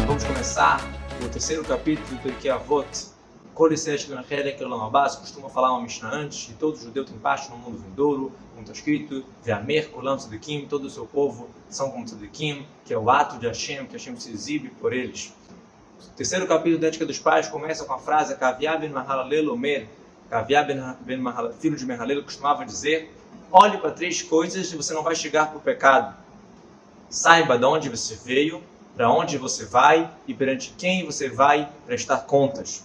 Vamos começar o terceiro capítulo do Pirkei Avot. Kol Yisrael Shel Chelek Olam Haba, costuma falar uma Mishnah antes, e todo judeu tem parte no mundo vindouro, como está escrito, Ve'amer Kolam Tzadikim, todo o seu povo são como Tzadikim, que é o ato de Hashem, que Hashem se exibe por eles. O terceiro capítulo da Ética dos Pais começa com a frase Kavia ben Mahalalel Omer, Kavia ben Mahalalel, filho de Mahalalel, costumava dizer, olhe para três coisas e você não vai chegar para o pecado. Saiba de onde você veio, para onde você vai e perante quem você vai prestar contas.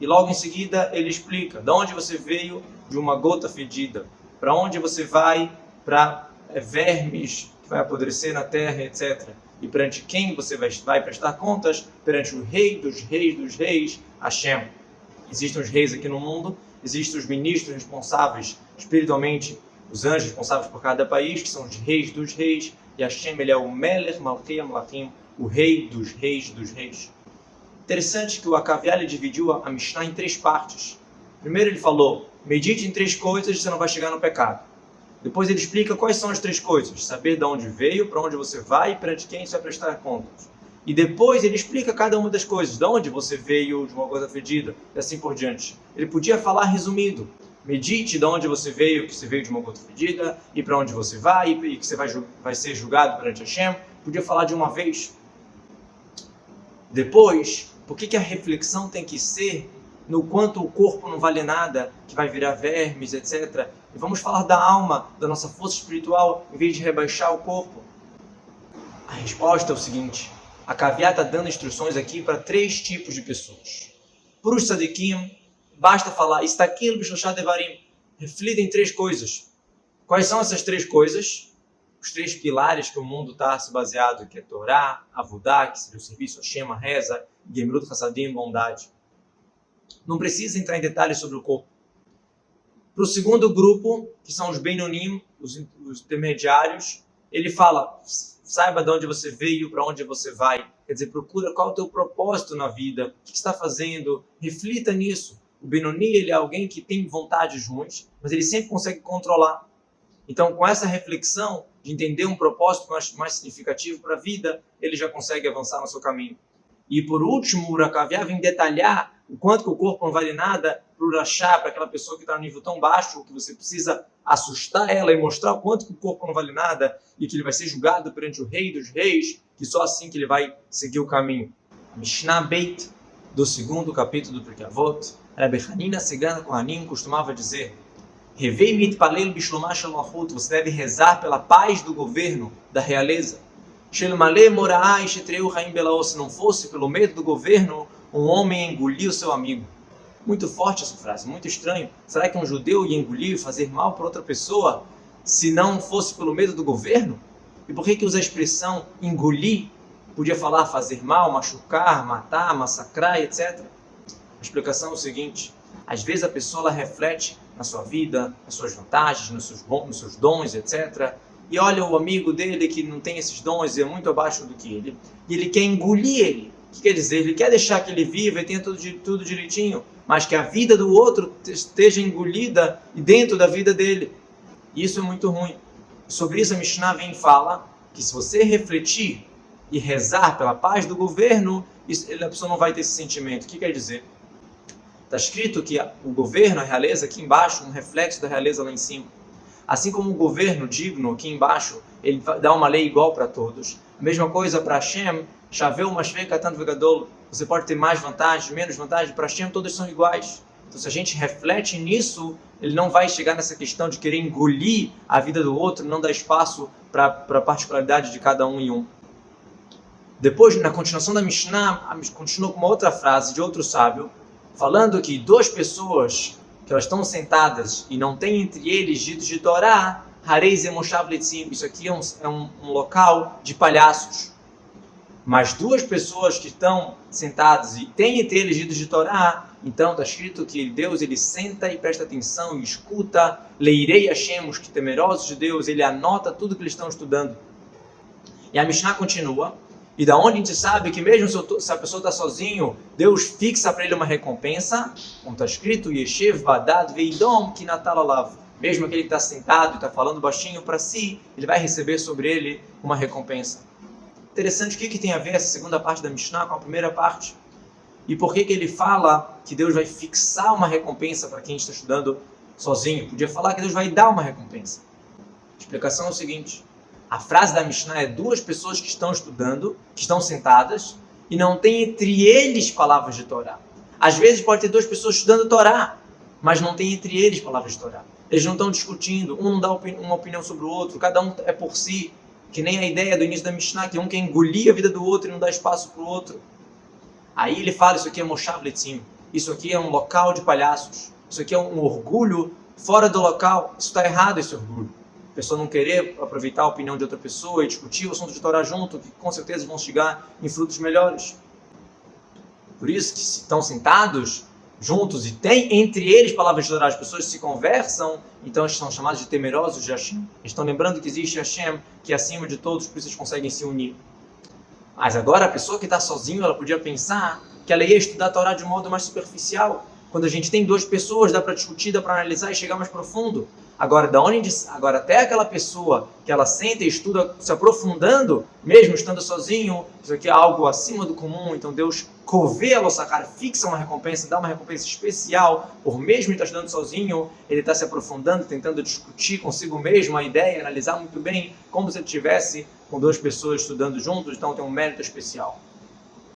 E logo em seguida ele explica, de onde você veio de uma gota fedida, para onde você vai para vermes que vai apodrecer na terra, etc. E perante quem você vai prestar contas, perante o rei dos reis, Hashem. Existem os reis aqui no mundo, existem os ministros responsáveis espiritualmente, os anjos responsáveis por cada país, que são os reis dos reis, e Hashem, ele é o Melech Malchei Malachim, o rei dos reis. Interessante que o Akaviali dividiu a Mishnah em três partes. Primeiro ele falou, medite em três coisas e você não vai chegar no pecado. Depois ele explica quais são as três coisas, saber de onde veio, para onde você vai e perante quem você vai prestar contas. E depois ele explica cada uma das coisas, de onde você veio de uma coisa fedida, e assim por diante. Ele podia falar resumido, medite de onde você veio, que você veio de uma gota fedida, e para onde você vai, e que você vai ser julgado perante Hashem. Podia falar de uma vez. Depois, por que a reflexão tem que ser no quanto o corpo não vale nada, que vai virar vermes, etc. E vamos falar da alma, da nossa força espiritual, em vez de rebaixar o corpo. A resposta é o seguinte, a Kaviá está dando instruções aqui para três tipos de pessoas. Para os tzadikim, basta falar, Istakil b'shloshá devarim, reflita em três coisas. Quais são essas três coisas? Os três pilares que o mundo está se baseado, que é Torá, Avodá, que seria o serviço, Hashem, a reza, Gemrut Hassadim, bondade. Não precisa entrar em detalhes sobre o corpo. Para o segundo grupo, que são os Beinonim, os intermediários, ele fala, saiba de onde você veio, para onde você vai. Quer dizer, procura qual é o teu propósito na vida, o que você está fazendo, reflita nisso. O Benoni, ele é alguém que tem vontades ruins, mas ele sempre consegue controlar. Então, com essa reflexão de entender um propósito mais significativo para a vida, ele já consegue avançar no seu caminho. E por último, o Urakaviá vem detalhar o quanto que o corpo não vale nada para o Urachá, para aquela pessoa que está no nível tão baixo, que você precisa assustar ela e mostrar o quanto que o corpo não vale nada e que ele vai ser julgado perante o rei dos reis, que só assim que ele vai seguir o caminho. Mishnah Beit, do segundo capítulo do Pirkei Avot, Rabbi Hanina Segana Kohanim costumava dizer, Revei mitpalel bishlomah shel malchut, você deve rezar pela paz do governo, da realeza. Shel maleh moraai shetreu haim belaô, se não fosse pelo medo do governo, um homem engolia o seu amigo. Muito forte essa frase, muito estranho. Será que um judeu ia engolir, fazer mal para outra pessoa, se não fosse pelo medo do governo? E por que usa a expressão engolir? Podia falar fazer mal, machucar, matar, massacrar, etc. A explicação é o seguinte, às vezes a pessoa ela reflete na sua vida, nas suas vantagens, nos seus dons, etc. E olha o amigo dele que não tem esses dons e é muito abaixo do que ele. E ele quer engolir ele. O que quer dizer? Ele quer deixar que ele viva e tenha tudo direitinho, mas que a vida do outro esteja engolida e dentro da vida dele. E isso é muito ruim. Sobre isso a Mishnah vem e fala que se você refletir e rezar pela paz do governo, a pessoa não vai ter esse sentimento. O que quer dizer? Está escrito que o governo, a realeza aqui embaixo, um reflexo da realeza lá em cima. Assim como o governo digno aqui embaixo, ele dá uma lei igual para todos. A mesma coisa para Hashem, Shaveu Mashvei Katan Vegadol. Você pode ter mais vantagem, menos vantagem, para Hashem todos são iguais. Então se a gente reflete nisso, ele não vai chegar nessa questão de querer engolir a vida do outro, não dar espaço para a particularidade de cada um e um. Depois, na continuação da Mishnah, continuou com uma outra frase de outro sábio, falando que duas pessoas que elas estão sentadas e não tem entre eles ditos de Torá, Harei Zemoshav Letzim, isso aqui é um local de palhaços. Mas duas pessoas que estão sentadas e tem entre eles ditos de Torá, então está escrito que Deus ele senta e presta atenção e escuta, Leirei Hashem, os que temerosos de Deus, ele anota tudo que eles estão estudando. E a Mishnah continua, e da onde a gente sabe que mesmo se a pessoa está sozinho, Deus fixa para ele uma recompensa, como está escrito, Yeshev Badad Veidom Kinatalalav. Mesmo aquele que está sentado e está falando baixinho para si, ele vai receber sobre ele uma recompensa. Interessante, o que tem a ver essa segunda parte da Mishnah com a primeira parte? E por que ele fala que Deus vai fixar uma recompensa para quem está estudando sozinho? Podia falar que Deus vai dar uma recompensa. A explicação é o seguinte: a frase da Mishnah é duas pessoas que estão estudando, que estão sentadas, e não tem entre eles palavras de Torá. Às vezes pode ter duas pessoas estudando Torá, mas não tem entre eles palavras de Torá. Eles não estão discutindo, um não dá uma opinião sobre o outro, cada um é por si. Que nem a ideia do início da Mishnah, que um quer engolir a vida do outro e não dá espaço para o outro. Aí ele fala, isso aqui é Moshav Letzim, isso aqui é um local de palhaços, isso aqui é um orgulho fora do local, isso está errado, esse orgulho. A pessoa não querer aproveitar a opinião de outra pessoa e discutir o assunto de Torá junto, que com certeza vão chegar em frutos melhores. Por isso que se estão sentados juntos e tem entre eles palavras de Torá, as pessoas se conversam, então eles são chamados de temerosos de Hashem. Eles estão lembrando que existe Hashem, que é acima de todos, por isso eles conseguem se unir. Mas agora a pessoa que está sozinha, ela podia pensar que ela ia estudar a Torá de um modo mais superficial. Quando a gente tem duas pessoas, dá para discutir, dá para analisar e chegar mais profundo. Agora até aquela pessoa que ela senta e estuda se aprofundando, mesmo estando sozinho, isso aqui é algo acima do comum, então Deus covê a Lossachar, fixa uma recompensa, dá uma recompensa especial, por mesmo estar estudando sozinho, ele está se aprofundando, tentando discutir consigo mesmo a ideia, analisar muito bem, como se ele estivesse com duas pessoas estudando juntos, então tem um mérito especial.